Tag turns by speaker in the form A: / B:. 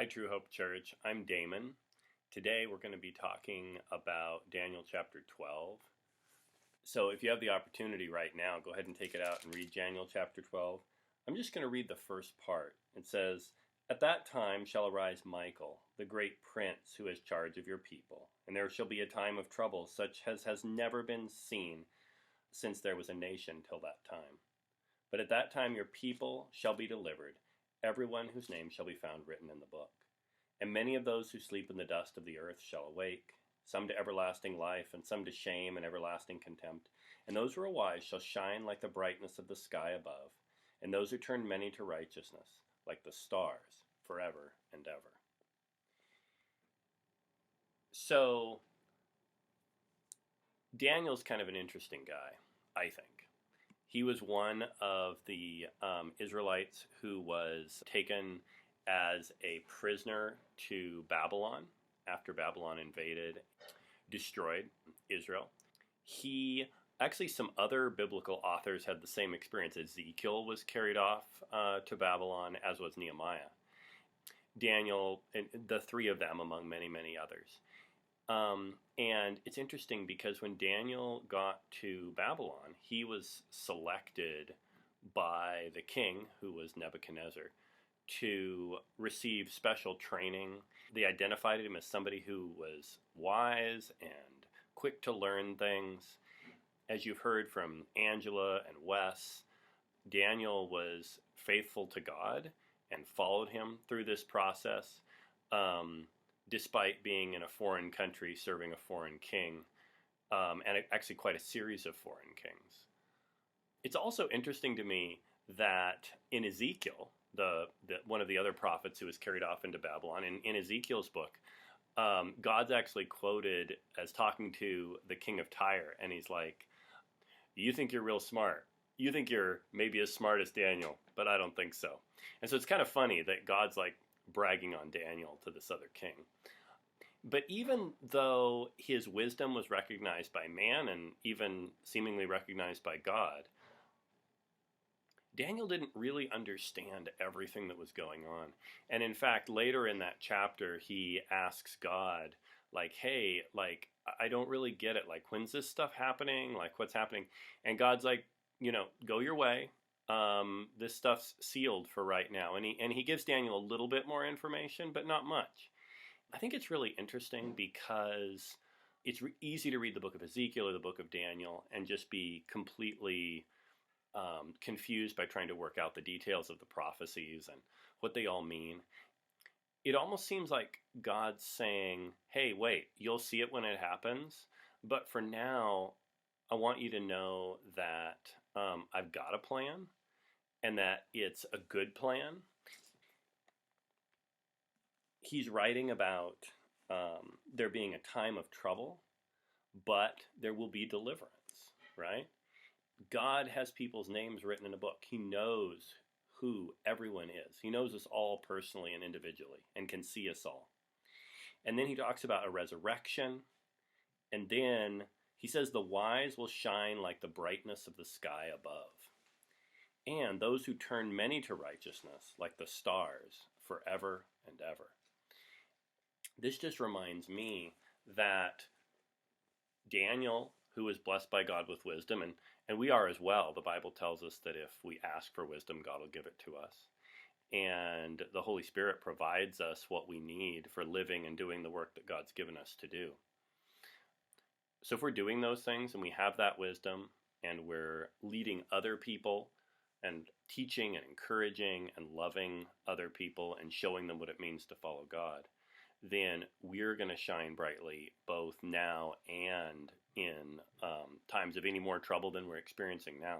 A: Hi, True Hope Church. I'm Damon. Today we're going to be talking about Daniel chapter 12. So if you have the opportunity right now, go ahead and take it out and read Daniel chapter 12. I'm just going to read the first part. It says, "At that time shall arise Michael, the great prince who has charge of your people, and there shall be a time of trouble such as has never been seen since there was a nation till that time. But at that time your people shall be delivered, everyone whose name shall be found written in the book. And many of those who sleep in the dust of the earth shall awake, some to everlasting life, and some to shame and everlasting contempt. And those who are wise shall shine like the brightness of the sky above, and those who turn many to righteousness, like the stars, forever and ever." So, Daniel's kind of an interesting guy, I think. He was one of the Israelites who was taken as a prisoner to Babylon after Babylon invaded, destroyed Israel. Actually, some other biblical authors had the same experience. Ezekiel was carried off to Babylon, as was Nehemiah. Daniel, and the three of them among many, many others. And it's interesting because when Daniel got to Babylon, he was selected by the king, who was Nebuchadnezzar, to receive special training. They identified him as somebody who was wise and quick to learn things. As you've heard from Angela and Wes, Daniel was faithful to God and followed him through this process. Despite being in a foreign country serving a foreign king, and actually quite a series of foreign kings. It's also interesting to me that in Ezekiel, one of the other prophets who was carried off into Babylon, in Ezekiel's book, God's actually quoted as talking to the king of Tyre, and he's like, "You think you're real smart. You think you're maybe as smart as Daniel, but I don't think so." And so it's kind of funny that God's like bragging on Daniel to this other king. But even though his wisdom was recognized by man and even seemingly recognized by God, Daniel didn't really understand everything that was going on. And in fact, later in that chapter, he asks God, like, "Hey, like, I don't really get it. Like, when's this stuff happening? Like, what's happening?" And God's like, "Go your way. This stuff's sealed for right now." And he gives Daniel a little bit more information, but not much. I think it's really interesting because it's easy to read the book of Ezekiel or the book of Daniel and just be completely confused by trying to work out the details of the prophecies and what they all mean. It almost seems like God's saying, "Hey, wait, you'll see it when it happens, but for now, I want you to know that I've got a plan, and that it's a good plan." He's writing about there being a time of trouble, but there will be deliverance, right? God has people's names written in a book. He knows who everyone is. He knows us all personally and individually and can see us all. And then he talks about a resurrection, and then he says the wise will shine like the brightness of the sky above, and those who turn many to righteousness like the stars forever and ever. This just reminds me that Daniel, who was blessed by God with wisdom, and we are as well. The Bible tells us that if we ask for wisdom, God will give it to us. And the Holy Spirit provides us what we need for living and doing the work that God's given us to do. So if we're doing those things and we have that wisdom and we're leading other people and teaching and encouraging and loving other people and showing them what it means to follow God, then we're going to shine brightly both now and in times of any more trouble than we're experiencing now.